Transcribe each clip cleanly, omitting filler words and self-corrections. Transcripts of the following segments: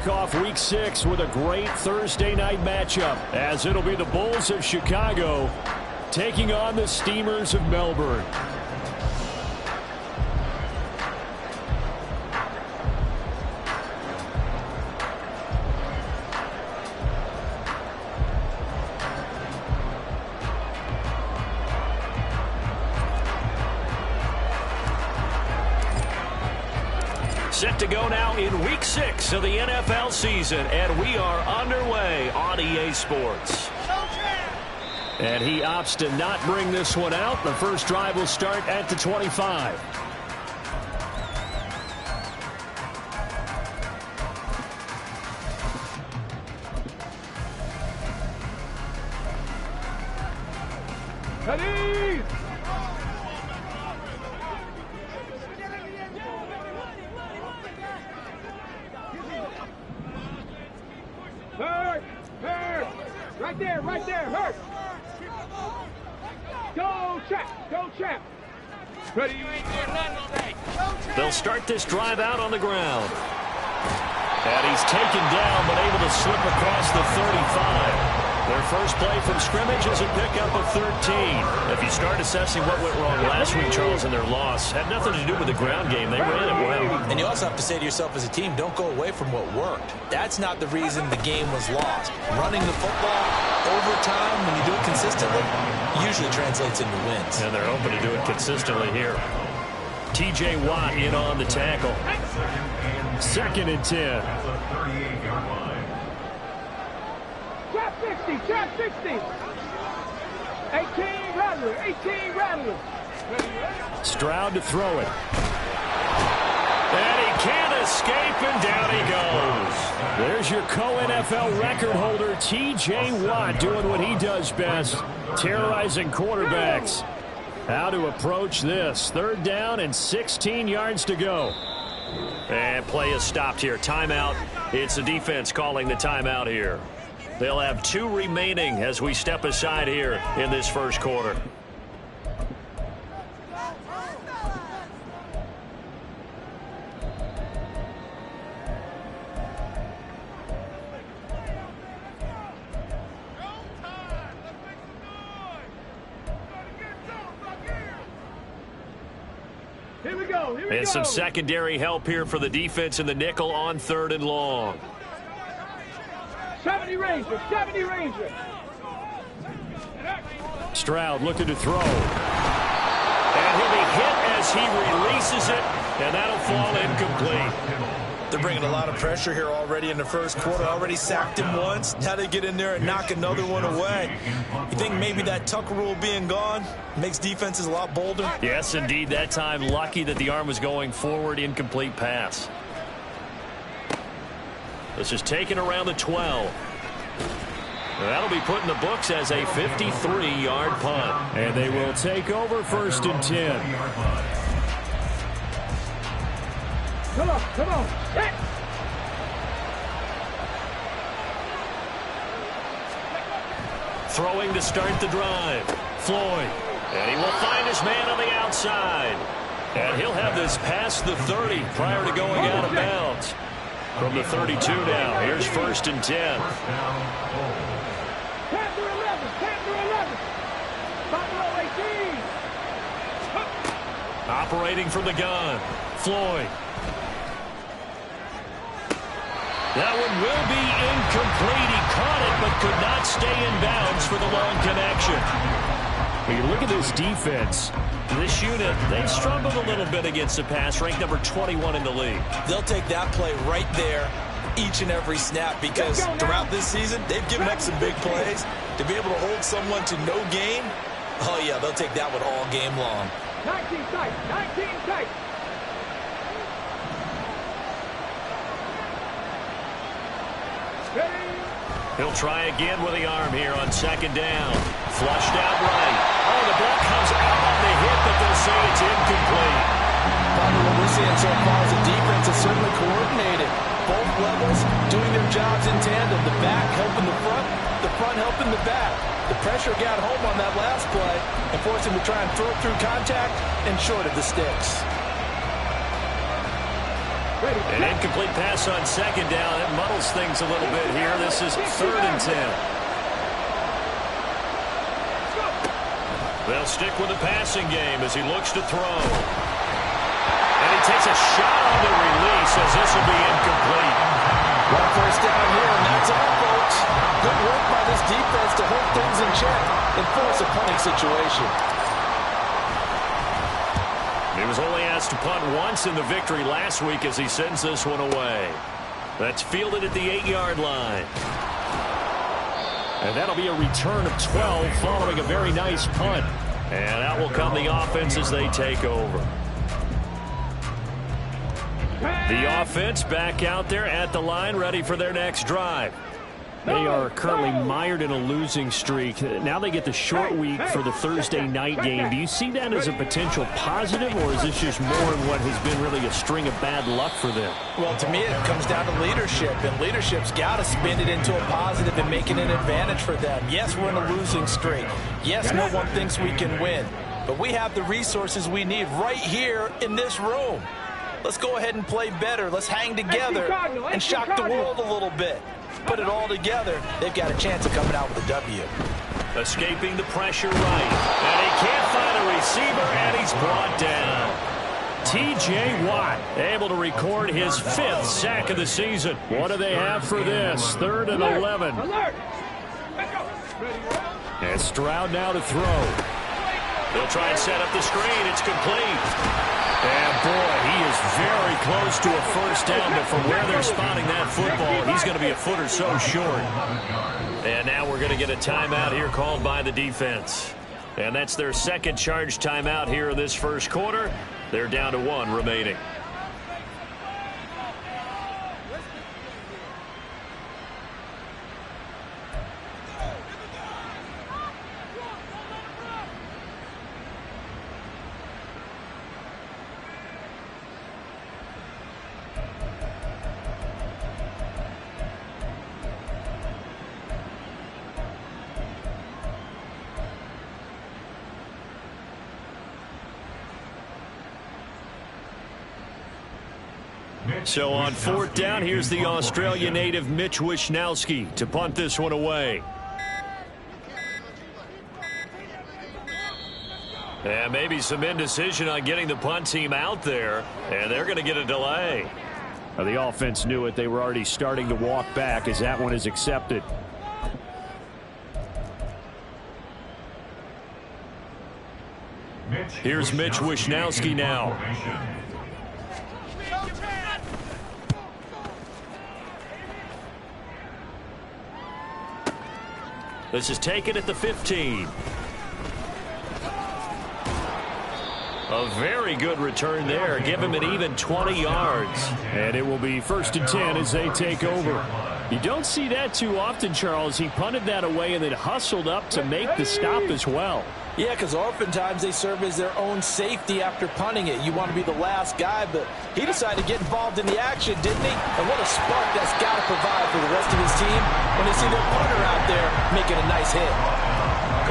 kick off Week 6 with a great Thursday night matchup, as it'll be the Bulls of Chicago taking on the Steamers of Melbourne. Set to go now in Week 6 of the NFL season, and we are underway on EA Sports. And he opts to not bring this one out. The first drive will start at the 25. Ready? Right there, hurt. Go, trap. Ready? They'll start this drive out on the ground. And he's taken down, but able to slip across the 35. Their first play from scrimmage is a pickup of 13. If you start assessing what went wrong last week, Charles, in their loss, had nothing to do with the ground game. They ran it well. And you also have to say to yourself as a team, don't go away from what worked. That's not the reason the game was lost. Running the football over time, when you do it consistently, usually translates into wins. And they're hoping to do it consistently here. T.J. Watt in on the tackle. 2nd and 10. Trap 60. 18 Rattler. Stroud to throw it. And he can't escape, and down he goes. There's your co-NFL record holder, T.J. Watt, doing what he does best, terrorizing quarterbacks. How to approach this. 3rd down and 16 yards to go. And play is stopped here. Timeout. It's the defense calling the timeout here. They'll have 2 remaining as we step aside here in this first quarter. Here we go. And some secondary help here for the defense in the nickel on 3rd and long. 70 Ranger. Stroud looking to throw. And he'll be hit as he releases it, and that'll fall incomplete. They're bringing a lot of pressure here already in the first quarter. Already sacked him once. Now they get in there and knock another one away. You think maybe that Tucker rule being gone makes defenses a lot bolder? Yes, indeed. That time, lucky that the arm was going forward. Incomplete pass. This is taken around the 12. That'll be put in the books as a 53-yard punt. And they will take over 1st and 10. Come on. Hit. Throwing to start the drive. Floyd. And he will find his man on the outside. And he'll have this past the 30 prior to going out of bounds. From the 32 now, here's 1st and 10. Operating from the gun, Floyd. That one will be incomplete. He caught it, but could not stay in bounds for the long connection. When you look at this defense, this unit, they've struggled a little bit against the pass, ranked number 21 in the league. They'll take that play right there each and every snap because throughout this season, they've given up some big plays. To be able to hold someone to no gain, oh yeah, they'll take that one all game long. 19 tight. He'll try again with the arm here on 2nd down. Flushed out right. Oh, the ball comes out on the hit, but they'll say it's incomplete. Probably what we're seeing so far is the defense is certainly coordinated. Both levels doing their jobs in tandem. The back helping the front helping the back. The pressure got home on that last play and forced him to try and throw it through contact and short of the sticks. An incomplete pass on second down. That muddles things a little bit here. This is 3rd and 10. They'll stick with the passing game as he looks to throw. And he takes a shot on the release as this will be incomplete. One first down here, and that's all, folks. Good work by this defense to hold things in check and force a punting situation. He was only asked to punt once in the victory last week as he sends this one away. That's fielded at the 8-yard line. And that'll be a return of 12 following a very nice punt. And out will come the offense as they take over. The offense back out there at the line, ready for their next drive. They are currently mired in a losing streak. Now they get the short week for the Thursday night game. Do you see that as a potential positive, or is this just more in what has been really a string of bad luck for them? Well, to me, it comes down to leadership, and leadership's got to spin it into a positive and make it an advantage for them. Yes, we're in a losing streak. Yes, no one thinks we can win, but we have the resources we need right here in this room. Let's go ahead and play better. Let's hang together and shock the world a little bit. Put it all together, they've got a chance of coming out with a W. Escaping the pressure right. And he can't find a receiver, and he's brought down. T.J. Watt able to record his 5th sack of the season. What do they have for this? 3rd and 11. And Stroud now to throw. They'll try and set up the screen. It's complete. And, boy, he is very close to a first down, but from where they're spotting that football, he's going to be a foot or so short. And now we're going to get a timeout here called by the defense. And that's their second charge timeout here in this first quarter. They're down to 1 remaining. So on 4th down, here's the Australia native Mitch Wishnowsky to punt this one away. And maybe some indecision on getting the punt team out there, and they're going to get a delay. Well, the offense knew it. They were already starting to walk back as that one is accepted. Here's Mitch Wishnowsky now. This is taken at the 15. A very good return there. Give him an even 20 yards. And it will be 1st and 10 as they take over. You don't see that too often, Charles. He punted that away and then hustled up to make the stop as well. Yeah, because oftentimes they serve as their own safety after punting it. You want to be the last guy, but he decided to get involved in the action, didn't he? And what a spark that's got to provide for the rest of his team when they see their punter out there making a nice hit.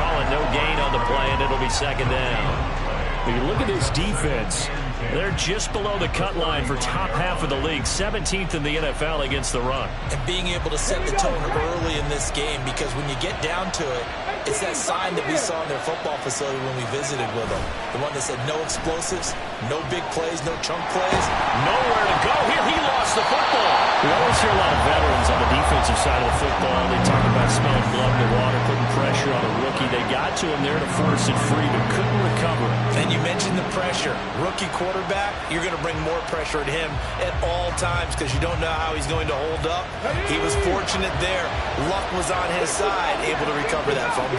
Calling no gain on the play, and it'll be 2nd down. When you look at this defense, they're just below the cut line for top half of the league, 17th in the NFL against the run. And being able to set the tone early in this game, because when you get down to it, it's that sign that we saw in their football facility when we visited with them. The one that said no explosives, no big plays, no chunk plays. Nowhere to go. Here he lost the football. We always hear a lot of veterans on the defensive side of the football. They talk about smelling blood in the water, putting pressure on a rookie. They got to him there to force it free, but couldn't recover. And you mentioned the pressure. Rookie quarterback, you're going to bring more pressure at him at all times because you don't know how he's going to hold up. He was fortunate there. Luck was on his side, able to recover that fumble.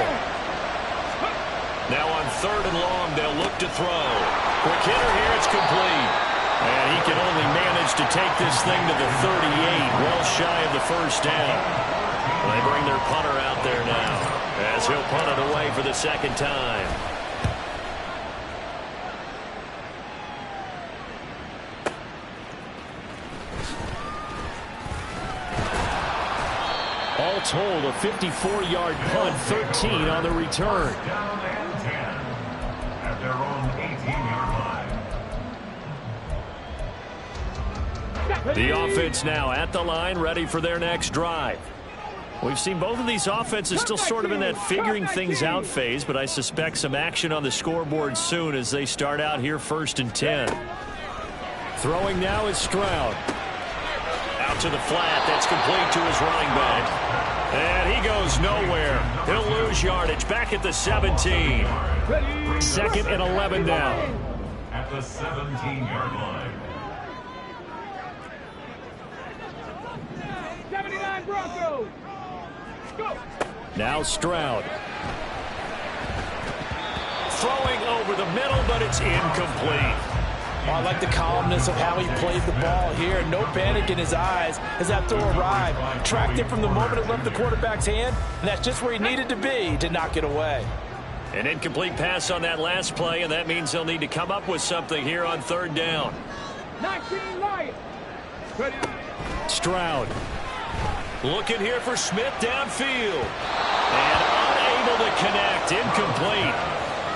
Now on 3rd and long, they'll look to throw. Quick hitter here, it's complete. And he can only manage to take this thing to the 38, well shy of the first down. They bring their punter out there now as he'll punt it away for the 2nd time. All told, a 54-yard punt, 13 on the return. Down and 10 at their own 18-yard line. The offense now at the line, ready for their next drive. We've seen both of these offenses still sort of in that figuring things out phase, but I suspect some action on the scoreboard soon as they start out here 1st and 10. Throwing now is Stroud. Out to the flat. That's complete to his running back. And he goes nowhere. He'll lose yardage back at the 17. 2nd and 11 now. At the 17-yard line. 79 Broncos. Go. Now Stroud. Throwing over the middle, but it's incomplete. Oh, I like the calmness of how he played the ball here. No panic in his eyes as that throw arrived. Tracked it from the moment it left the quarterback's hand, and that's just where he needed to be to knock it away. An incomplete pass on that last play, and that means they'll need to come up with something here on 3rd down. 19 Lions. Ready. Stroud. Looking here for Smith downfield. And unable to connect. Incomplete.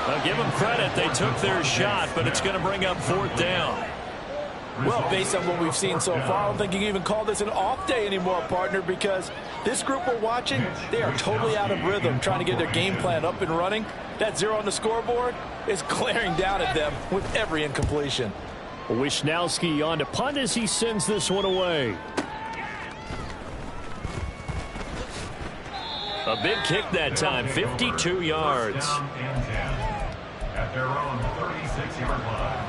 I'll give them credit. They took their shot, but it's going to bring up 4th down. Well, based on what we've seen so far, I don't think you can even call this an off day anymore, partner, because this group we're watching, they are totally out of rhythm trying to get their game plan up and running. That 0 on the scoreboard is glaring down at them with every incompletion. Wisnowski on to punt as he sends this one away. A big kick that time, 52 yards. At their own 36-yard line.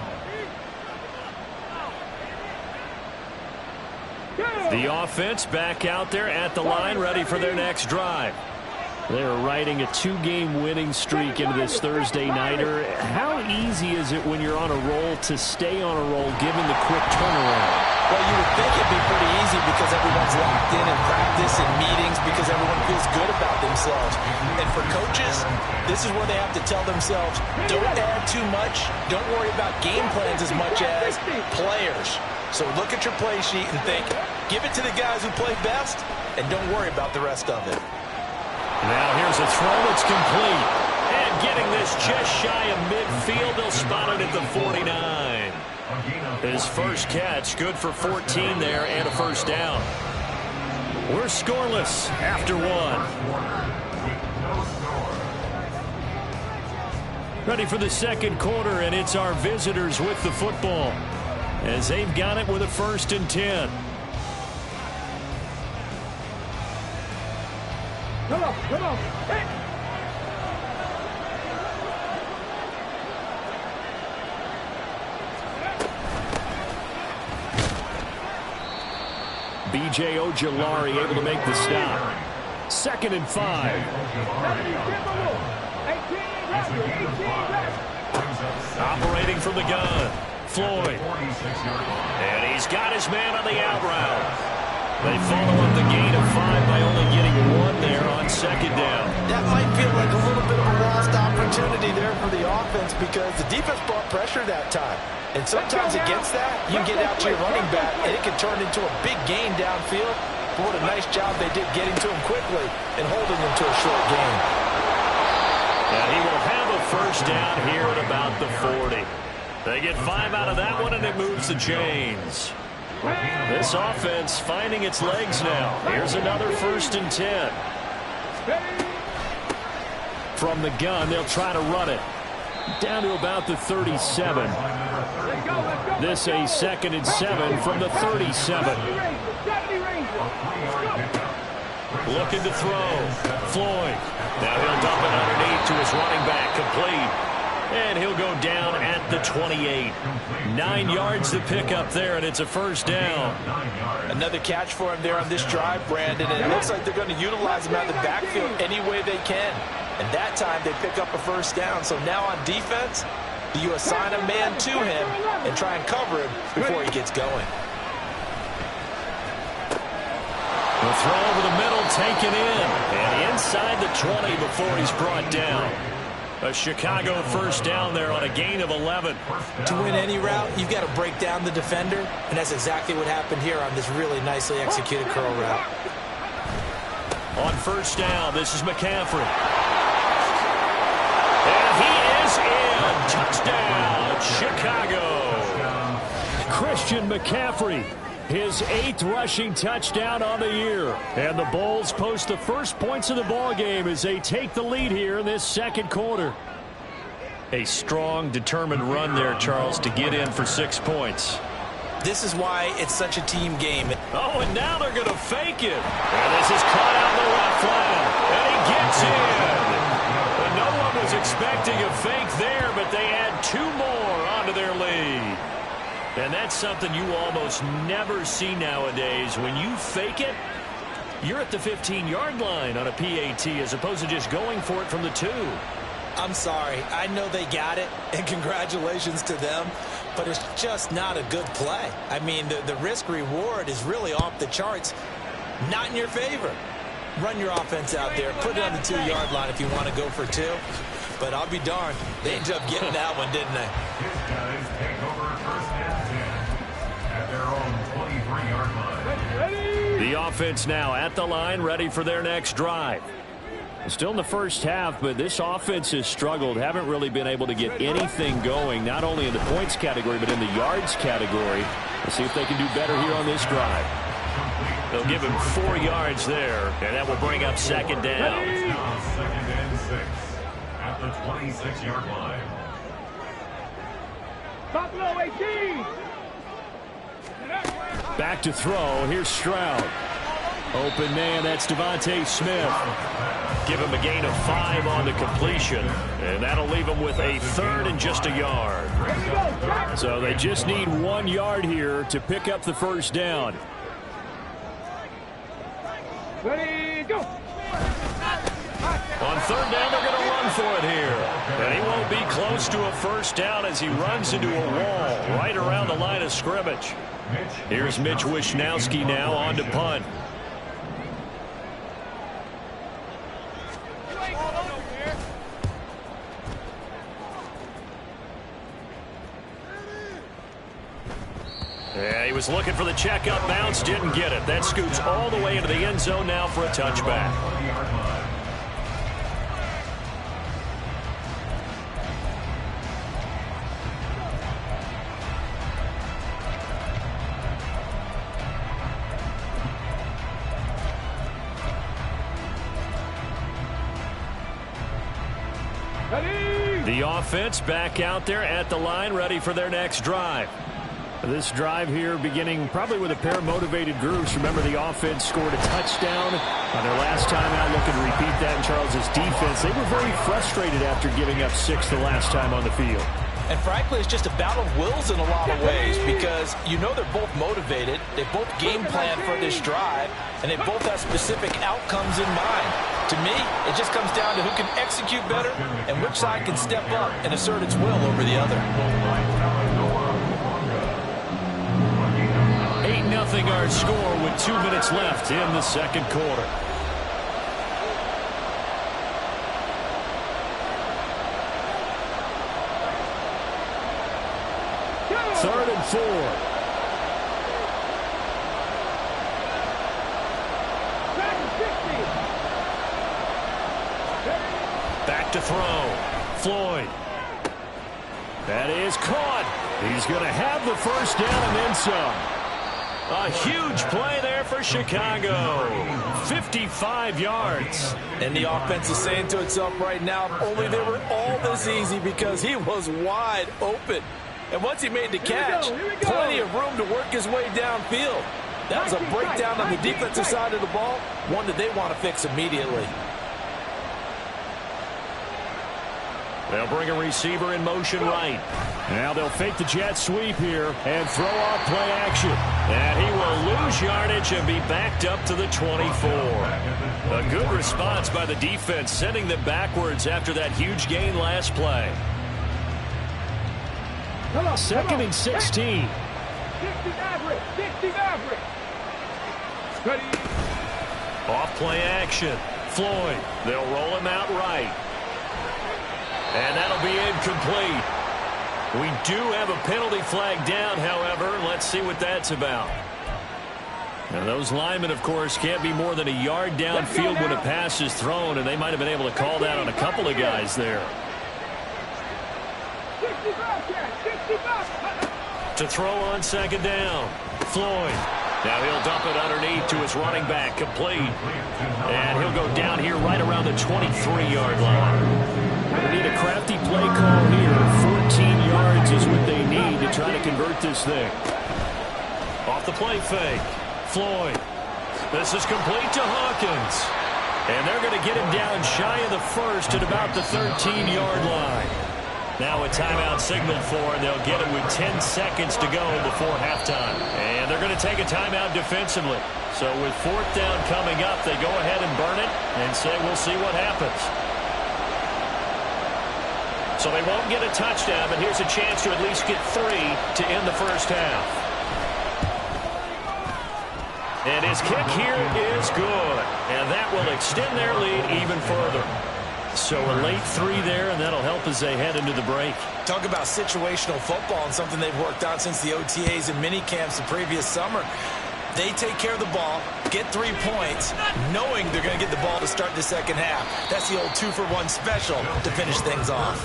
The offense back out there at the line, ready for their next drive. They're riding a 2-game winning streak into this Thursday nighter. How easy is it when you're on a roll to stay on a roll given the quick turnaround? Well, you would think it'd be pretty easy because everyone's locked in practice and meetings because everyone feels good about themselves. And for coaches, this is where they have to tell themselves, don't add too much. Don't worry about game plans as much as players. So look at your play sheet and think, give it to the guys who play best, and don't worry about the rest of it. Now here's a throw that's complete. And getting this just shy of midfield, they'll spot it at the 49. His first catch, good for 14 there and a 1st down. We're scoreless after 1. Ready for the 2nd quarter, and it's our visitors with the football as they've got it with a 1st and 10. Come on, come on. Hey. B.J. Ojolari able to make the stop. 2nd and 5. Operating from the gun. Floyd. And he's got his man on the out route. They follow up the gain of 5 by only getting 1 there on 2nd down. That might feel like a little bit of a lost opportunity there for the offense because the defense brought pressure that time. And sometimes against that, you can get out to your running back, and it can turn into a big gain downfield. But what a nice job they did getting to him quickly and holding him to a short gain. And he will have a 1st down here at about the 40. They get 5 out of that one, and it moves the chains. This offense finding its legs now. Here's another 1st and 10. From the gun, they'll try to run it. Down to about the 37. This a 2nd and 7 from the 37. Looking to throw. Floyd. Now he'll dump it underneath to his running back. Complete. And he'll go down at the 28. 9 yards to pick up there, and it's a 1st down. Another catch for him there on this drive, Brandon, and it looks like they're going to utilize him out of the backfield any way they can. And that time they pick up a 1st down. So now on defense, do you assign a man to him and try and cover him before he gets going? The throw over the middle, taken in. And inside the 20 before he's brought down. A Chicago 1st down there on a gain of 11. To win any route, you've got to break down the defender, and that's exactly what happened here on this really nicely executed curl route. On 1st down, this is McCaffrey. And he is in. Touchdown, Chicago. Christian McCaffrey His 8th rushing touchdown on the year. And the Bulls post the first points of the ball game as they take the lead here in this second quarter. A strong, determined run there, Charles, to get in for 6 points. This is why it's such a team game. Oh, and now they're going to fake it. And this is caught out in the left flank. And he gets in. And no one was expecting a fake there, but they add 2 more onto their lead. And that's something you almost never see nowadays. When you fake it, you're at the 15-yard line on a PAT as opposed to just going for it from the 2. I'm sorry. I know they got it, and congratulations to them, but it's just not a good play. I mean, the risk-reward is really off the charts. Not in your favor. Run your offense out there. Put it on the 2-yard line if you want to go for 2. But I'll be darned. They ended up getting that one, didn't they? His guys take over first and 10 at their own 23-yard line. The offense now at the line, ready for their next drive. Still in the first half, but this offense has struggled. Haven't really been able to get anything going, not only in the points category, but in the yards category. Let's see if they can do better here on this drive. They'll give him 4 yards there, and that will bring up second down. It's now second and 6 at the 26-yard line. Buffalo 18. Back to throw. Here's Stroud. Open man, that's Devontae Smith. Give him a gain of 5 on the completion, and that'll leave him with a 3rd and just a yard. So they just need 1 yard here to pick up the first down. Ready, go. On 3rd down, they're going to run for it here. And he won't be close to a first down as he runs into a wall right around the line of scrimmage. Here's Mitch Wishnowski now on to punt. Yeah, he was looking for the check-up bounce, didn't get it. That scoots all the way into the end zone now for a touchback. The offense back out there at the line, ready for their next drive. This drive here beginning probably with a pair of motivated groups. Remember, the offense scored a touchdown on their last time out. Looking to repeat that in Charles's defense. They were very frustrated after giving up 6 the last time on the field. And frankly, it's just a battle of wills in a lot of ways because you know they're both motivated. They both game plan for this drive, and they both have specific outcomes in mind. To me, it just comes down to who can execute better and which side can step up and assert its will over the other. 8-0 our score with 2 minutes left in the second quarter. Third and 4. Back to throw. Floyd. That is caught. He's going to have the first down and then some. A huge play there for Chicago. 55 yards. And the offense is saying to itself right now, only they were all this easy because he was wide open. And once he made the catch, plenty of room to work his way downfield. That was a breakdown on the defensive side of the ball, one that they want to fix immediately. They'll bring a receiver in motion right. Now they'll fake the jet sweep here and throw off play action. And he will lose yardage and be backed up to the 24. A good response by the defense, sending them backwards after that huge gain last play. 2nd and 16. 60 average. 60 average. Ready. Off play action. Floyd. They'll roll him out right. And that'll be incomplete. We do have a penalty flag down, however. Let's see what that's about. Now, those linemen, of course, can't be more than a yard downfield when a pass is thrown, and they might have been able to call that on a couple of guys there. To throw on second down. Floyd. Now he'll dump it underneath to his running back, complete. And he'll go down here right around the 23-yard line. They need a crafty play call here. 14 yards is what they need to try to convert this thing. Off the play fake. Floyd. This is complete to Hawkins. And they're going to get him down shy of the first at about the 13-yard line. Now a timeout signaled for, and they'll get it with 10 seconds to go before halftime. And they're going to take a timeout defensively. So with fourth down coming up, they go ahead and burn it and say we'll see what happens. So they won't get a touchdown, but here's a chance to at least get 3 to end the first half. And his kick here is good. And that will extend their lead even further. So a late 3 there, and that'll help as they head into the break. Talk about situational football and something they've worked on since the OTAs and mini camps the previous summer. They take care of the ball, get 3 points, knowing they're going to get the ball to start the second half. That's the old 2-for-1 special to finish things off.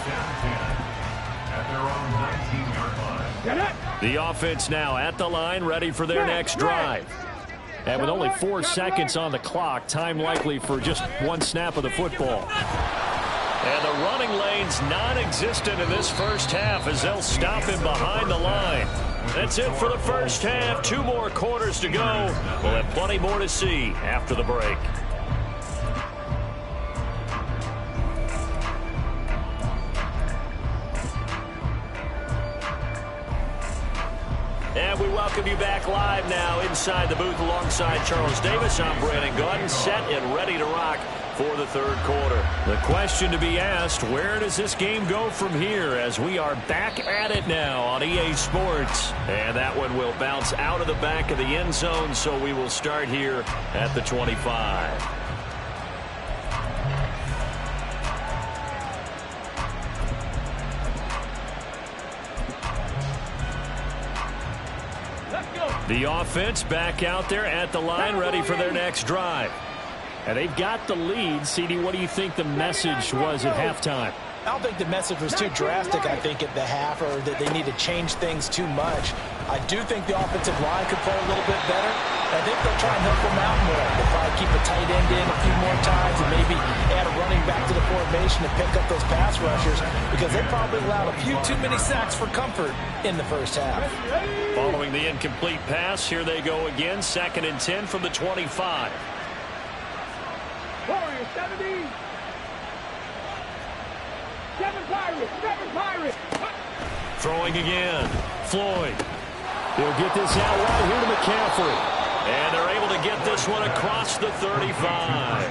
The offense now at the line, ready for their next drive. And with only 4 seconds on the clock, time likely for just 1 snap of the football. And the running lane's non-existent in this first half as they'll stop him behind the line. That's it for the first half. 2 more quarters to go. We'll have plenty more to see after the break. And we welcome you back live now inside the booth alongside Charles Davis. I'm Brandon Gordon, set and ready to rock for the third quarter. The question to be asked, where does this game go from here as we are back at it now on EA Sports? And that one will bounce out of the back of the end zone, so we will start here at the 25. The offense back out there at the line, ready for their next drive. And they've got the lead. CD, what do you think the message was at halftime? I don't think the message was too drastic, I think, at the half, or that they need to change things too much. I do think the offensive line could play a little bit better. I think they'll try and help them out more. They'll probably keep a tight end in a few more times and maybe add a running back to the formation to pick up those pass rushers, because they probably allowed a few too many sacks for comfort in the first half. Following the incomplete pass, here they go again. 2nd and 10 from the 25. Warriors, 70. 7 Pirates, 7 Pirates. Throwing again. Floyd. He'll get this out right here to McCaffrey. And they're able to get this one across the 35.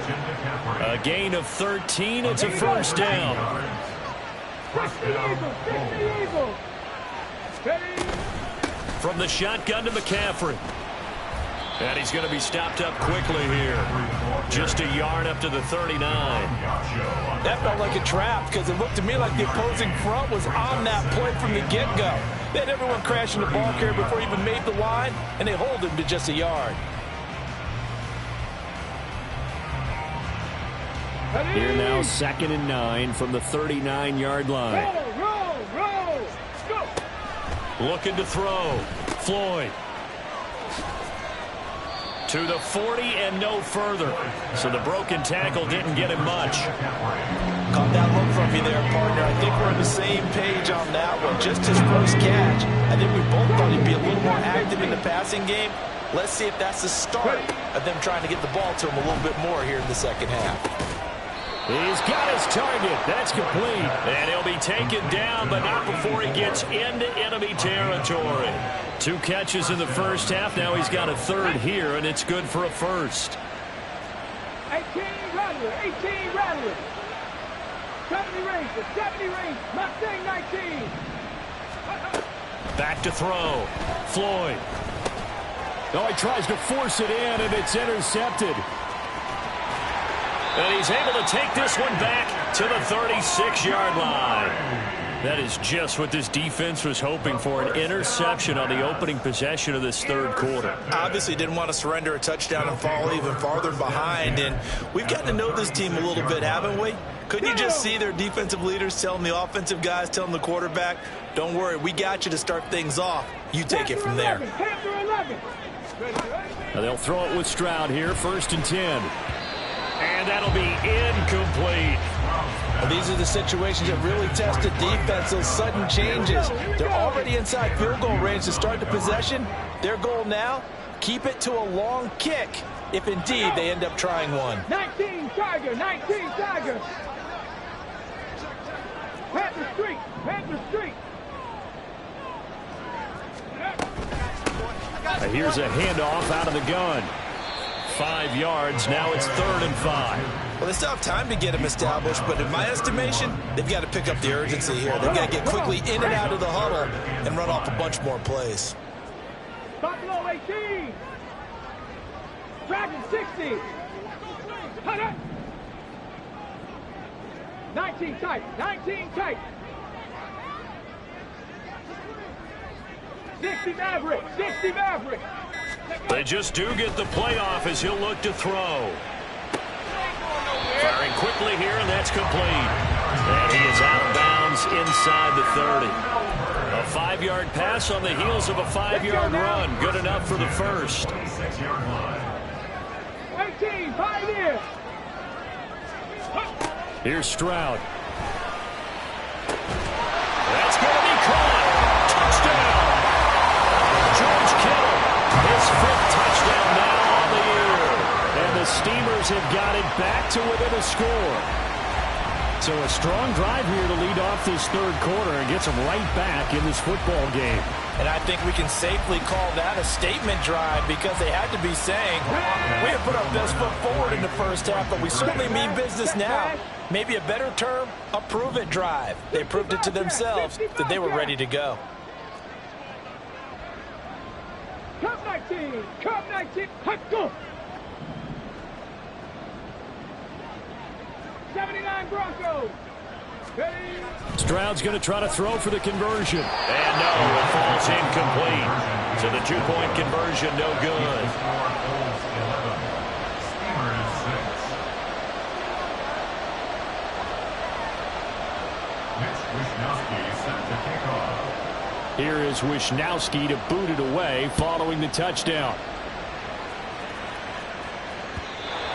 A gain of 13. It's a first down. From the shotgun to McCaffrey. And he's going to be stopped up quickly here. Just a yard up to the 39. That felt like a trap, because it looked to me like the opposing front was on that play from the get-go. They had everyone crashing the ball carrier before he even made the line, and they hold him to just a yard. Here now, 2nd and 9 from the 39-yard line. Roll. Go. Looking to throw. Floyd. To the 40 and no further. So the broken tackle didn't get him much. Caught that look from you there, partner. I think we're on the same page on that one. Just his first catch. I think we both thought he'd be a little more active in the passing game. Let's see if that's the start of them trying to get the ball to him a little bit more here in the second half. He's got his target. That's complete. And he'll be taken down, but not before he gets into enemy territory. 2 catches in the first half. Now he's got a 3rd here, and it's good for a first. 18 Rattler. 18 Rattler. 70 range. 70 range. Mustang 19. Back to throw. Floyd. Oh, he tries to force it in, and it's intercepted. And he's able to take this one back to the 36-yard line. That is just what this defense was hoping for, an interception on the opening possession of this third quarter. Obviously didn't want to surrender a touchdown and fall even farther behind. And we've gotten to know this team a little bit, haven't we? Couldn't you just see their defensive leaders telling the offensive guys, telling the quarterback, don't worry, we got you to start things off. You take it from there. 11. Now they'll throw it with Stroud here, 1st and 10. And that'll be incomplete. Well, these are the situations that really test the defense, those sudden changes. They're already inside field goal range to start the possession. Their goal now, keep it to a long kick, if indeed they end up trying one. 19 Tiger, 19 Tiger. Panther Street, Panther Street. Here's a handoff out of the gun. 5 yards, now it's 3rd and 5. Well, they still have time to get him established, but in my estimation, they've got to pick up the urgency here. They've got to get quickly in and out of the huddle and run off a bunch more plays. Buffalo 18. Dragon 60. 19 tight, 19 tight. 60 Maverick, 60 Maverick. They just do get the playoff as he'll look to throw. Firing quickly here, and that's complete. And he is out of bounds inside the 30. A 5-yard pass on the heels of a 5-yard run. Good enough for the first. 18, Pioneer. Here's Stroud. That's going to be caught. Touchdown. George Kittle, his 5th touchdown now on the year. And the Steamers have got it back to within a score. So a strong drive here to lead off this 3rd quarter and gets them right back in this football game. And I think we can safely call that a statement drive because they had to be saying, we have put our best foot forward in the first half, but we certainly mean business now. Maybe a better term, a prove-it drive. They proved it to themselves that they were ready to go. Cup 19, Cup 19, let's go. 79 Broncos. Ready. Stroud's going to try to throw for the conversion. And no, it falls incomplete. So the 2-point conversion, no good. Here is Wisnowski to boot it away following the touchdown.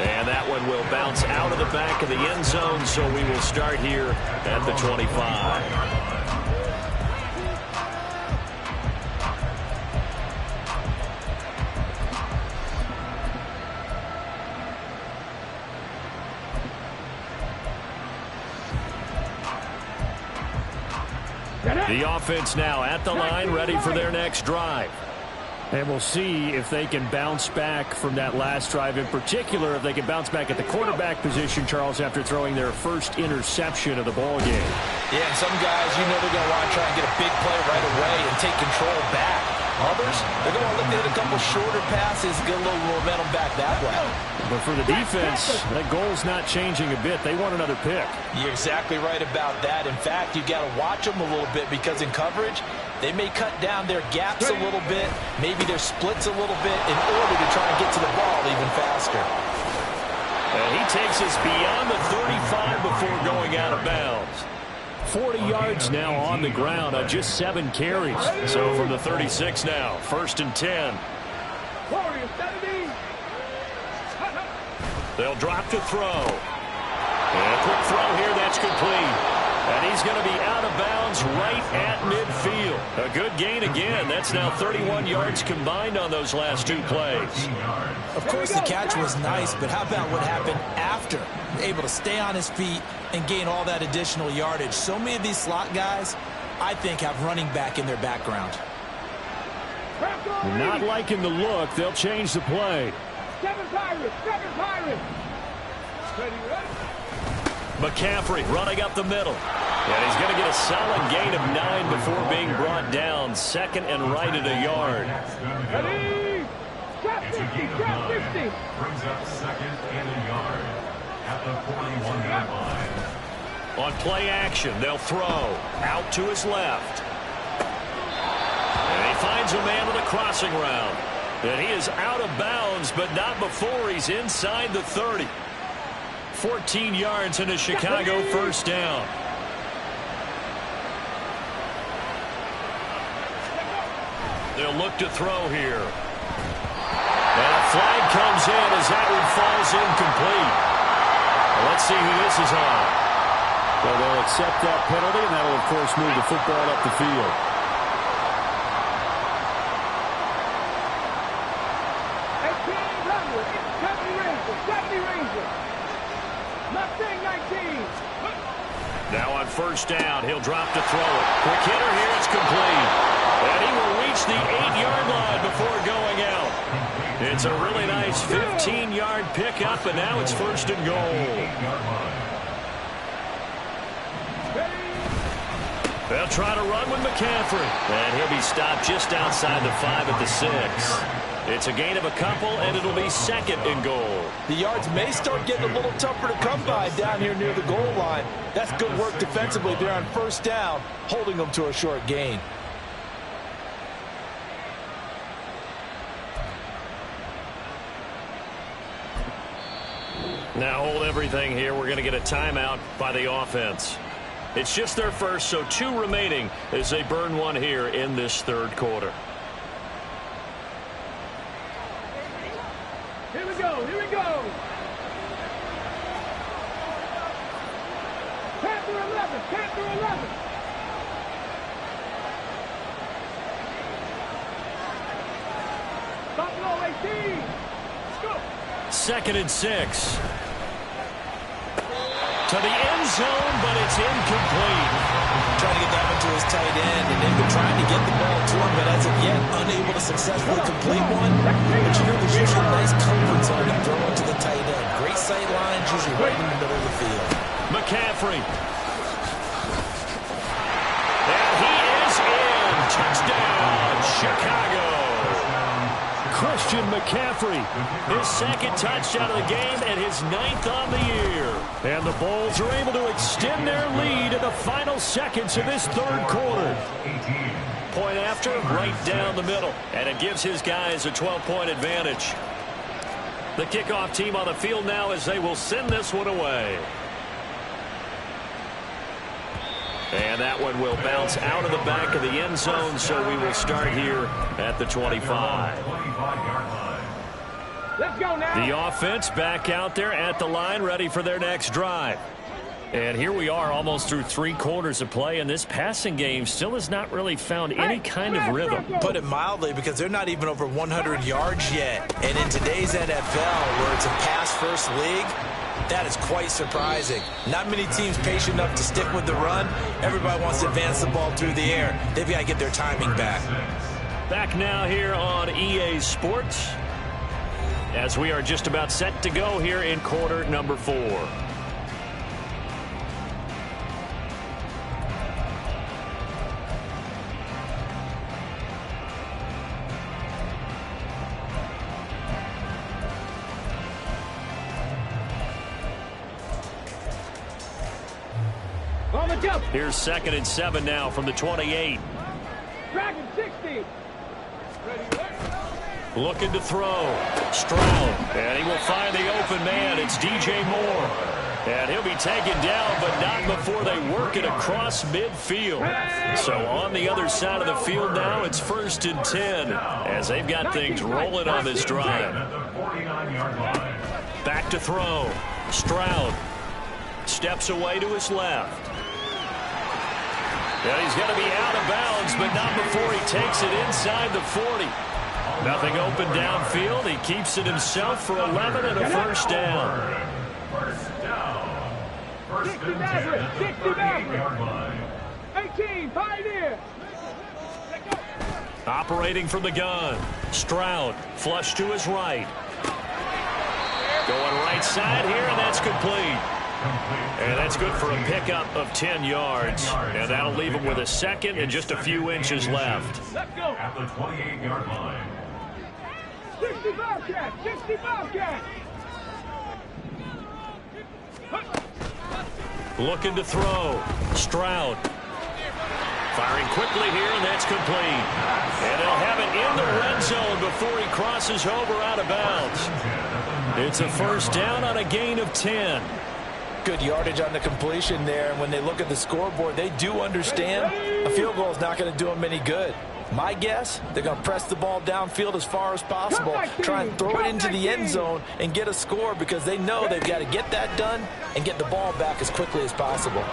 And that one will bounce out of the back of the end zone, so we will start here at the 25. The offense now at the line, ready for their next drive. And we'll see if they can bounce back from that last drive. In particular, if they can bounce back at the quarterback position, Charles, after throwing their first interception of the ball game. Yeah, and some guys, you know they're going to want to try and get a big play right away and take control back. Others, they're going to look to hit a couple shorter passes, get a little momentum back that way. But for the defense, that goal's not changing a bit. They want another pick. You're exactly right about that. In fact, you've got to watch them a little bit because in coverage, they may cut down their gaps a little bit, maybe their splits a little bit in order to try and get to the ball even faster. And he takes us beyond the 35 before going out of bounds. 40 yards now on the ground on just 7 carries. So from the 36 now, 1st and 10. Warriors 70. They'll drop to throw. And a quick throw here, that's complete. And he's going to be out of bounds right at midfield. A good gain again. That's now 31 yards combined on those last 2 plays. Of course, the catch was nice, but how about what happened after? Able to stay on his feet and gain all that additional yardage. So many of these slot guys, I think, have running back in their background. Not liking the look. They'll change the play. 7 Pirates, 7 Pirates. Ready, ready. McCaffrey running up the middle. And he's going to get a solid gain of 9 before being brought down. 2nd and right at a yard. Ready. Trap 50, trap 50. Brings up 2nd and a yard at the 41-yard line. On play action, they'll throw out to his left. And he finds a man with a crossing route. And he is out of bounds, but not before he's inside the 30. 14 yards and a Chicago first down. They'll look to throw here. flag comes in as that one falls incomplete. Well, let's see who this is on. Well, they'll accept that penalty, and that'll, of course, move the football up the field. Now on first down, he'll drop to throw it. Quick hitter here, it's complete. And he will reach the 8-yard line before going out. It's a really nice 15-yard pickup, and now it's first and goal. They'll try to run with McCaffrey. And he'll be stopped just outside the 5 at the 6. It's a gain of a couple, and it'll be second and goal. The yards may start getting a little tougher to come by down here near the goal line. That's good work defensively there on first down, holding them to a short gain. Now hold everything here. We're going to get a timeout by the offense. It's just their first, so 2 remaining as they burn one here in this third quarter. Here we go, here we go. Panther 11, Panther 11. Buffalo 18. Let's go. Second and 6. To the end zone, but it's incomplete. Trying to get that one to his tight end, and they've been trying to get the ball to him, but as of yet, unable to successfully complete one. But you know, there's usually a nice comfort zone to throw it to the tight end. Great sight lines, usually right in the middle of the field. McCaffrey. And he is in. Touchdown, Chicago. Christian McCaffrey, his second touchdown of the game and his 9th on the year. And the Bulls are able to extend their lead in the final seconds of this third quarter. Point after, right down the middle. And it gives his guys a 12-point advantage. The kickoff team on the field now as they will send this one away. And that one will bounce out of the back of the end zone, so we will start here at the 25. Let's go now. The offense back out there at the line, ready for their next drive. And here we are almost through 3 quarters of play, and this passing game still has not really found any kind of rhythm. Put it mildly, because they're not even over 100 yards yet. And in today's NFL, where it's a pass-first league, that is quite surprising. Not many teams patient enough to stick with the run. Everybody wants to advance the ball through the air. They've got to get their timing back. Back now here on EA Sports, as we are just about set to go here in quarter number 4. Here's 2nd and 7 now from the 28. Dragon 60. Looking to throw. Stroud. And he will find the open man. It's DJ Moore. And he'll be taken down, but not before they work it across midfield. So on the other side of the field now, it's 1st and 10 as they've got things rolling on this drive. Back to throw. Stroud steps away to his left. And he's going to be out of bounds, but not before he takes it inside the 40. Nothing open downfield. He keeps it himself for 11 and a first down. 60 Maverick, 60 Maverick. 18, Pioneer. Operating from the gun. Stroud, flush to his right. Going right side here, and that's complete. And that's good for a pickup of 10 yards. And that'll leave him with a second and just a few inches left. Let's go. At the 28-yard line. 60 Bobcat, 60 Bobcat. Looking to throw. Stroud. Firing quickly here, and that's complete. And they'll have it in the red zone before he crosses over out of bounds. It's a first down on a gain of 10. Good yardage on the completion there. And when they look at the scoreboard, they do understand a field goal is not going to do them any good. My guess, they're going to press the ball downfield as far as possible, try and throw it into the end zone and get a score because they know they've got to get that done and get the ball back as quickly as possible.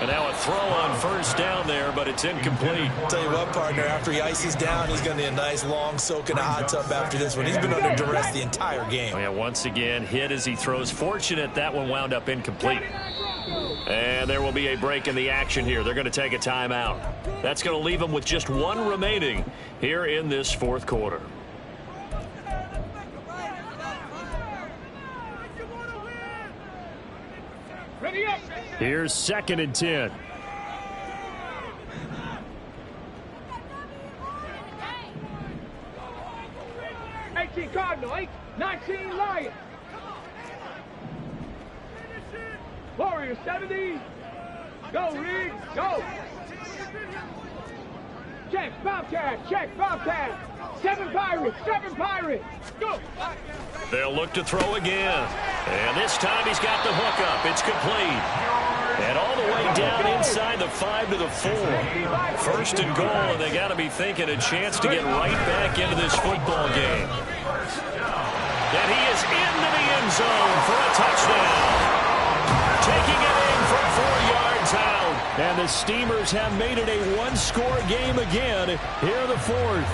And now a throw on first down there, but it's incomplete. I'll tell you what, partner, after he ices down, he's going to need a nice long soak in a hot tub after this one. He's been under duress the entire game. Oh, yeah, once again, hit as he throws. Fortunate that one wound up incomplete. And there will be a break in the action here. They're going to take a timeout. That's going to leave them with just one remaining here in this fourth quarter. Here's 2nd and 10. Cardinal, 19 Lions. Warrior 70. Go, Reed, go. Check, Bobcat. 7 Pirates, go. They'll look to throw again. And this time he's got the hook up. It's complete. And all the way down inside the 5 to the 4. 1st and goal, and they got to be thinking a chance to get right back into this football game. And he is into the end zone for a touchdown. Taking it in from 4 yards out. And the Steamers have made it a one-score game again here in the 4th.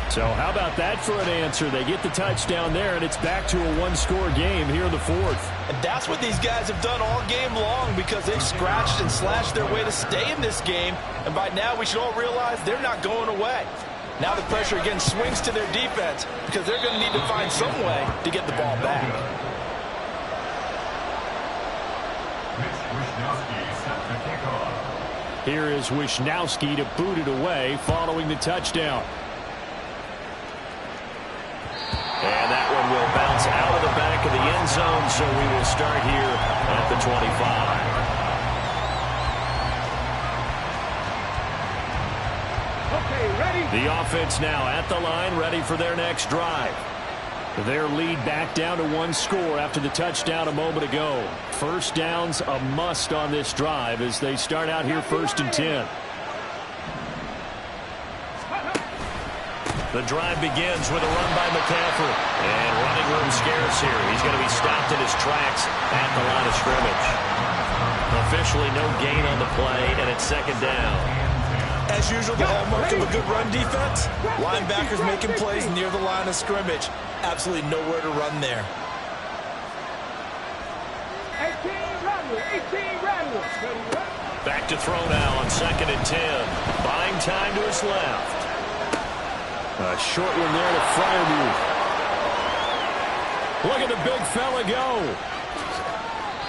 So how about that for an answer? They get the touchdown there, and it's back to a one-score game here in the 4th. And that's what these guys have done all game long because they've scratched and slashed their way to stay in this game. And by now, we should all realize they're not going away. Now the pressure again swings to their defense because they're going to need to find some way to get the ball back. Here is Wisnowski to boot it away following the touchdown. And that one will bounce out of the back of the end zone, so we will start here at the 25. The offense now at the line, ready for their next drive. Their lead back down to one score after the touchdown a moment ago. First down's a must on this drive as they start out here 1st and 10. The drive begins with a run by McCaffrey. And running room scarce here. He's going to be stopped in his tracks at the line of scrimmage. Officially no gain on the play, and it's 2nd down. As usual, the hallmark of a good run defense, linebackers making plays near the line of scrimmage. Absolutely nowhere to run there. 18 Rattler. Back to throw now on 2nd and 10. Buying time to his left. A short one there to Fryermuth. Look at the big fella go.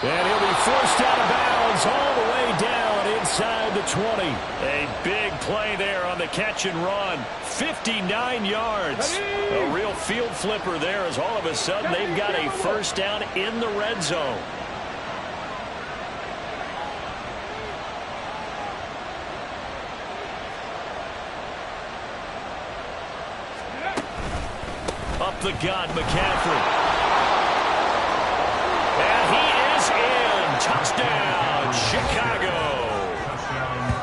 And he'll be forced out of bounds all the way down inside the 20. A big play there on the catch and run. 59 yards. A real field flipper there as all of a sudden they've got a first down in the red zone. Up the gut, McCaffrey. And he is in. Touchdown, Chicago.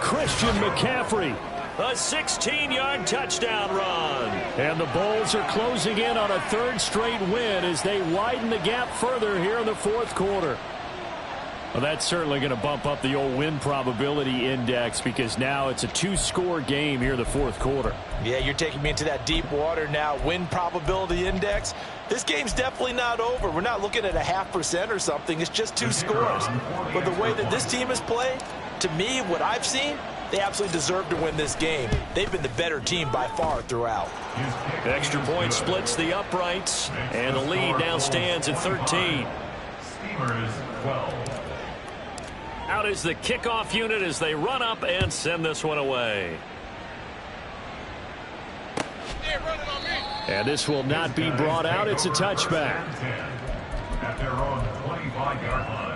Christian McCaffrey. A 16-yard touchdown run. And the Bulls are closing in on a 3rd straight win as they widen the gap further here in the 4th quarter. Well, that's certainly going to bump up the old win probability index because now it's a 2-score game here in the 4th quarter. Yeah, you're taking me into that deep water now. Win probability index. This game's definitely not over. We're not looking at a 0.5% or something. It's just 2 scores. But the way that this team has played, to me, what I've seen, they absolutely deserve to win this game. They've been the better team by far throughout. Extra point splits the uprights, and the lead now stands at 13. Steamers 12. Out is the kickoff unit as they run up and send this one away. And this will not be brought out. It's a touchback. At their own 25-yard line.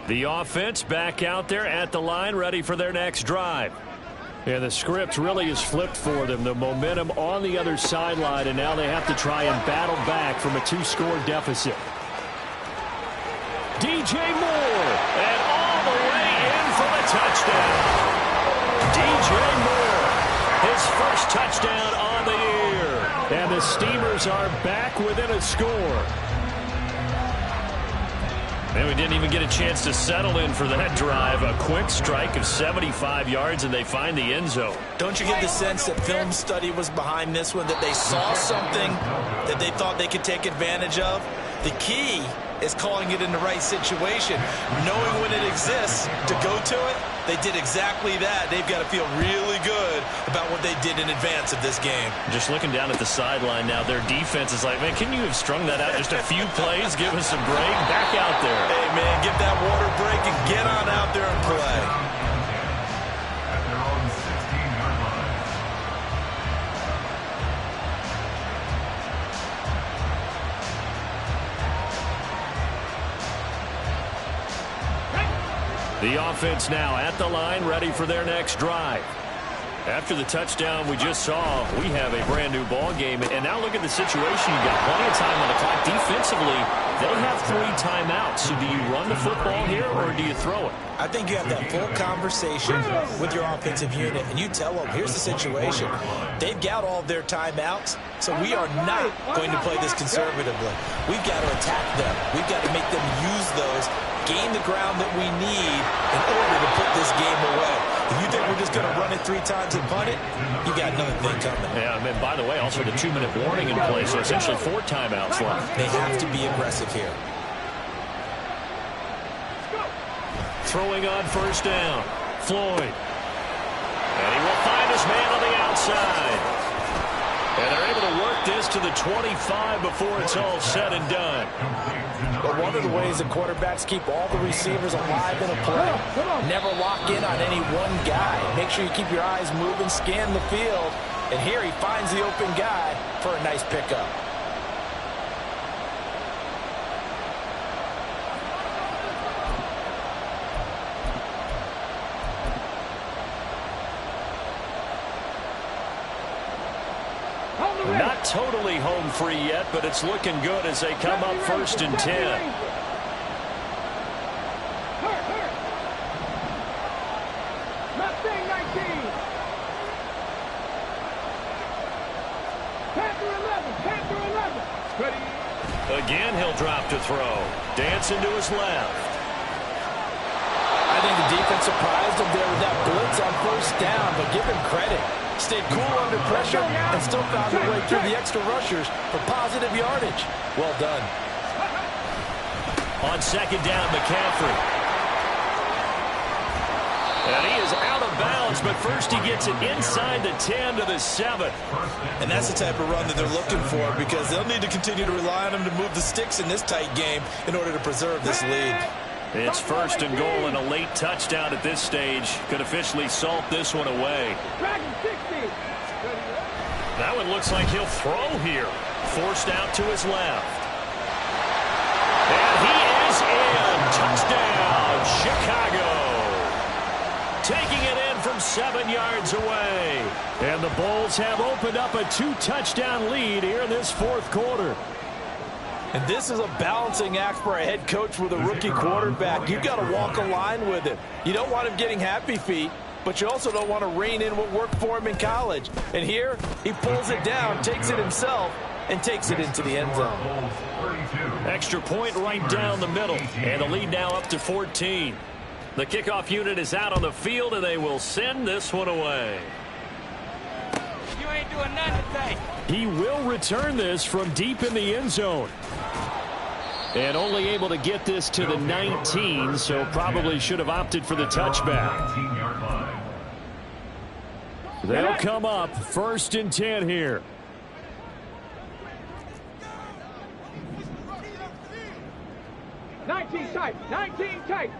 The offense back out there at the line, ready for their next drive. And the script really is flipped for them. The momentum on the other sideline, and now they have to try and battle back from a 2-score deficit. DJ Moore, and all the way in for the touchdown. DJ Moore, his first touchdown on the year. And the Steamers are back within a score. And we didn't even get a chance to settle in for that drive. A quick strike of 75 yards, and they find the end zone. Don't you get the sense that film study was behind this one, that they saw something that they thought they could take advantage of? The key is calling it in the right situation, knowing when it exists to go to it. They did exactly that. They've got to feel really good about what they did in advance of this game. Just looking down at the sideline now, their defense is like, man, can you have strung that out just a few plays? Give us a break. Back out there. Hey, man, get that water break and get on out there and play. At their own 16-yard line. The offense now at the line, ready for their next drive. After the touchdown we just saw, we have a brand new ball game. And now look at the situation. You've got plenty of time on the clock. Defensively, they have 3 timeouts. So do you run the football here or do you throw it? I think you have that full conversation with your offensive unit, and you tell them, here's the situation. They've got all their timeouts, so we are not going to play this conservatively. We've got to attack them. We've got to make them use those, gain the ground that we need in order to put this game away. If you think we're just going to run it 3 times and punt it, you got another thing coming. Yeah, and by the way, also the 2-minute warning in place, so essentially 4 timeouts left. They have to be aggressive here. Throwing on first down, Floyd. And he will find his man on the outside. And they're able to work this to the 25 before it's all said and done. But one of the ways that quarterbacks keep all the receivers alive in a play, never lock in on any one guy. Make sure you keep your eyes moving, scan the field. And here he finds the open guy for a nice pickup. Not totally home free yet, but it's looking good as they come up 1st and 10. Mustang 19. Panther 11. Panther 11. Ready. Again, he'll drop to throw. Dancing to his left. I think the defense surprised him there with that blitz on first down, but give him credit. Stayed cool under pressure and still found a way through the extra rushers for positive yardage. Well done. On 2nd down, McCaffrey. And he is out of bounds, but first he gets it inside the 10 to the 7. And that's the type of run that they're looking for, because they'll need to continue to rely on him to move the sticks in this tight game in order to preserve this lead. It's 1st and goal, and a late touchdown at this stage could officially salt this one away. That one looks like he'll throw here. Forced out to his left. And he is in. Touchdown, Chicago. Taking it in from 7 yards away. And the Bulls have opened up a 2-touchdown lead here in this 4th quarter. And this is a balancing act for a head coach with a rookie quarterback. You've got to walk a line with him. You don't want him getting happy feet, but you also don't want to rein in what worked for him in college. And here, he pulls it down, takes it himself, and takes it into the end zone. Extra point right down the middle, and the lead now up to 14. The kickoff unit is out on the field, and they will send this one away. You ain't doing nothing today. He will return this from deep in the end zone. And only able to get this to the 19, so probably should have opted for the touchback. They'll come up 1st and 10 here. Tight. 19 tight.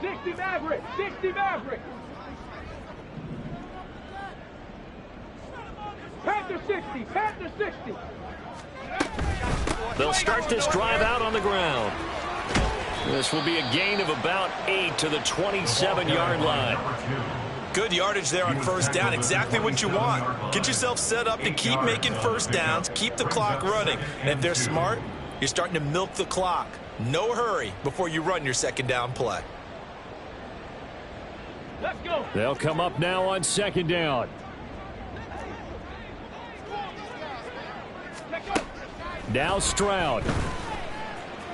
60 Maverick. 60 Maverick. Panther 60. Panther 60. They'll start this drive out on the ground. This will be a gain of about 8 to the 27-yard line. Good yardage there on first down. Exactly what you want. Get yourself set up to keep making first downs, keep the clock running. And if they're smart, you're starting to milk the clock. No hurry before you run your 2nd down play. Let's go. They'll come up now on second down. Now Stroud.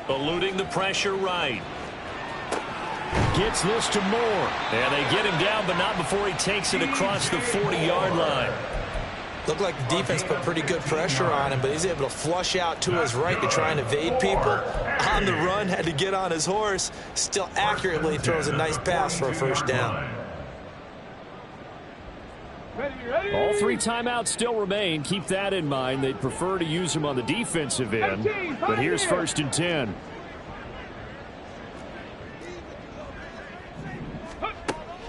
Eluding the pressure right. Gets this to Moore. And they get him down, but not before he takes it across the 40-yard line. Looked like the defense put pretty good pressure on him, but he's able to flush out to his right to try and evade people. On the run, had to get on his horse. Still accurately throws a nice pass for a first down. All 3 timeouts still remain. Keep that in mind. They'd prefer to use them on the defensive end. But here's 1st and 10.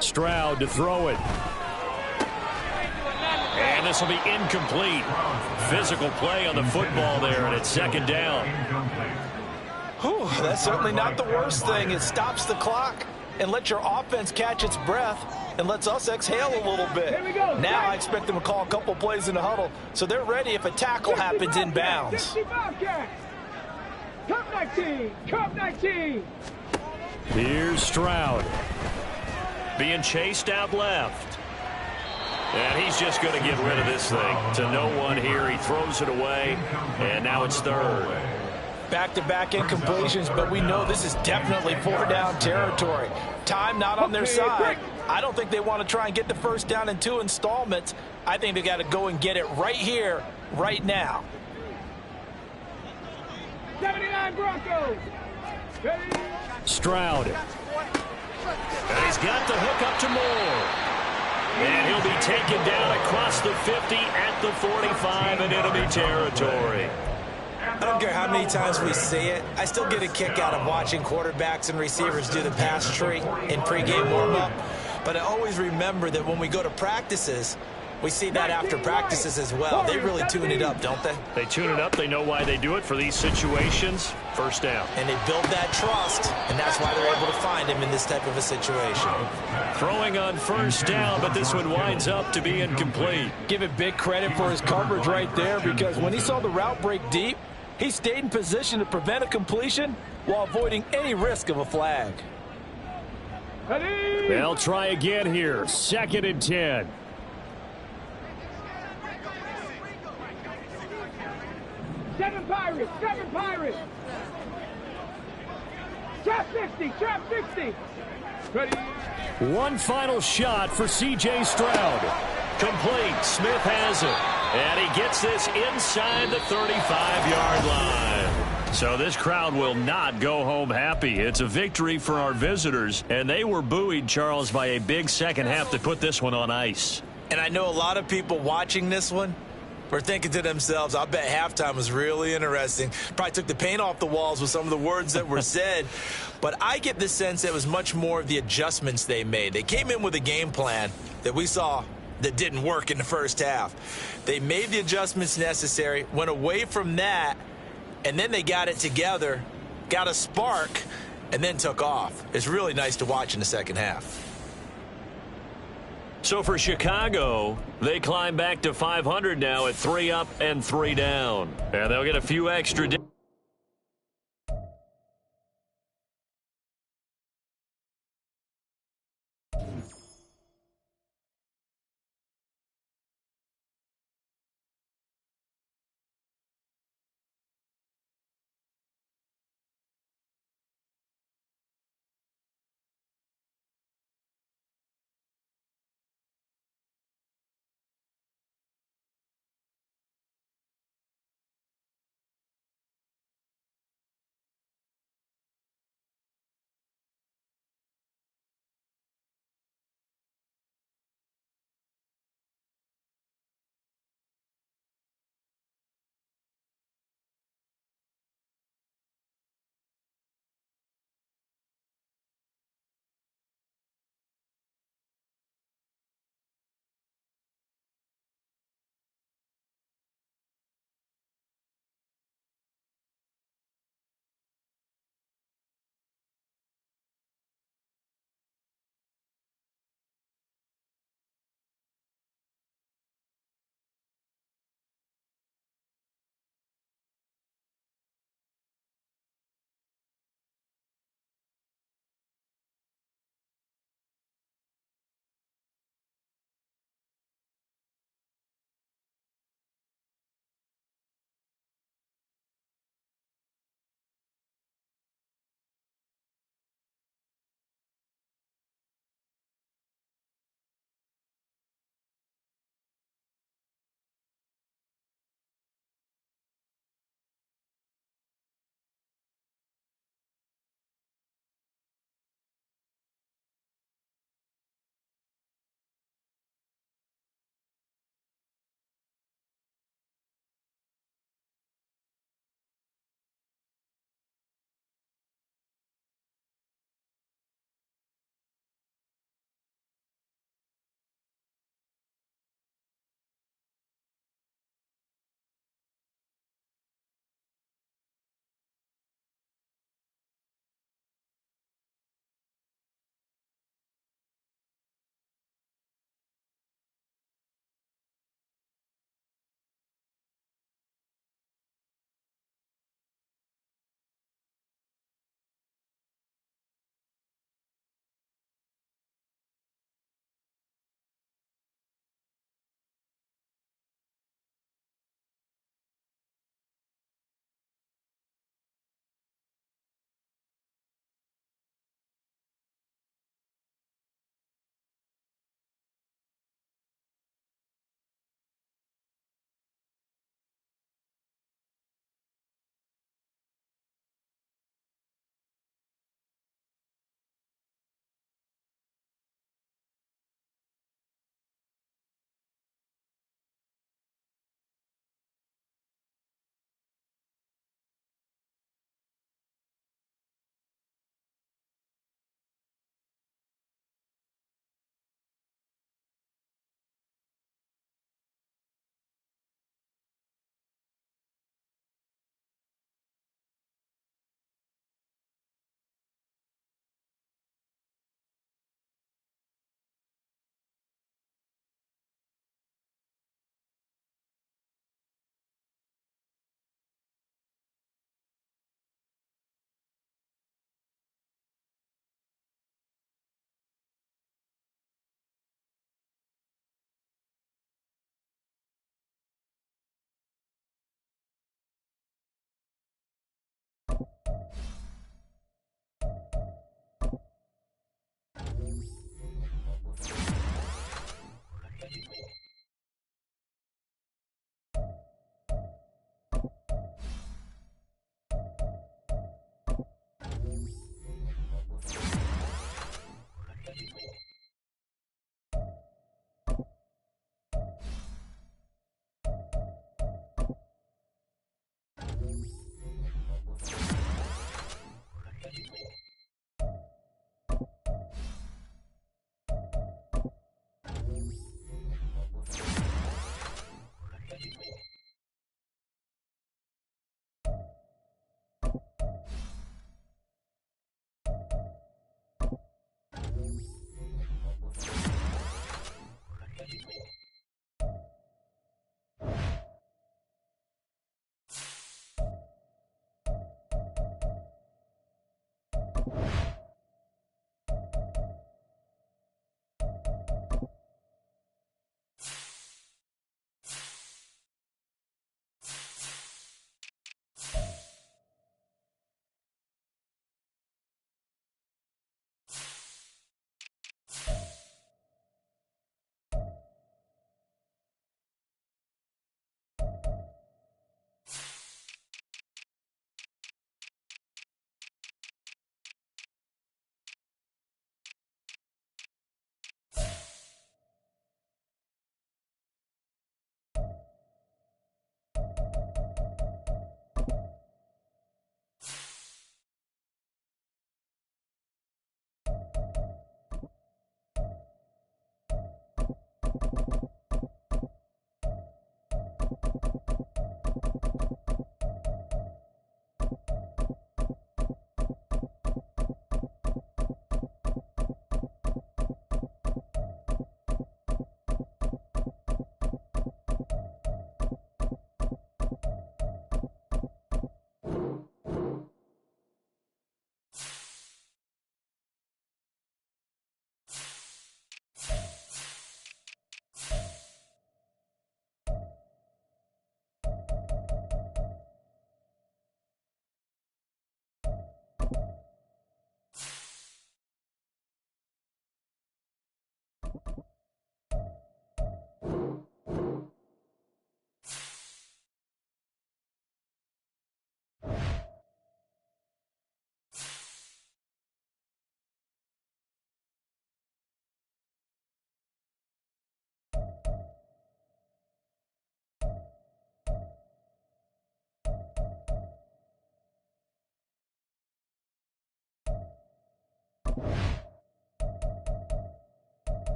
Stroud to throw it. And this will be incomplete. Physical play on the football there, and it's 2nd down. Whew, that's certainly not the worst thing. It stops the clock and lets your offense catch its breath and lets us exhale a little bit. Now I expect them to call a couple plays in the huddle so they're ready if a tackle happens in bounds. Cup 19, Cup 19. Here's Stroud. Being chased out left. And he's just going to get rid of this thing. To no one here. He throws it away, and now it's 3rd. Back-to-back incompletions, but we know this is definitely 4-down territory. Time not on their side. I don't think they want to try and get the first down in 2 installments. I think they got to go and get it right here, right now. 79 Broncos. Ready? Stroud. And he's got the hook up to Moore. And he'll be taken down across the 50 at the 45 and enemy territory. I don't care how many times we see it. I still get a kick out of watching quarterbacks and receivers do the pass tree in pregame warm-up. But I always remember that when we go to practices, we see that after practices as well. They really tune it up, don't they? They tune it up. They know why they do it for these situations. 1st down. And they build that trust, and that's why they're able to find him in this type of a situation. Throwing on 1st down, but this one winds up to be incomplete. Give it big credit for his coverage right there, because when he saw the route break deep, he stayed in position to prevent a completion while avoiding any risk of a flag. They'll try again here. 2nd and 10. Seven Pirates. Trap 60, trap 60. Ready? One final shot for C.J. Stroud. Complete. Smith has it. And he gets this inside the 35-yard line. So this crowd will not go home happy. It's a victory for our visitors. And they were buoyed, Charles, by a big second half to put this one on ice. And I know a lot of people watching this one were thinking to themselves, I bet halftime was really interesting. Probably took the paint off the walls with some of the words that were said. But I get the sense it was much more of the adjustments they made. They came in with a game plan that we saw that didn't work in the first half. They made the adjustments necessary, went away from that, and then they got it together, got a spark, and then took off. It's really nice to watch in the second half. So for Chicago, they climb back to 500 now at 3 up and 3 down. And they'll get a few extra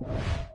ball.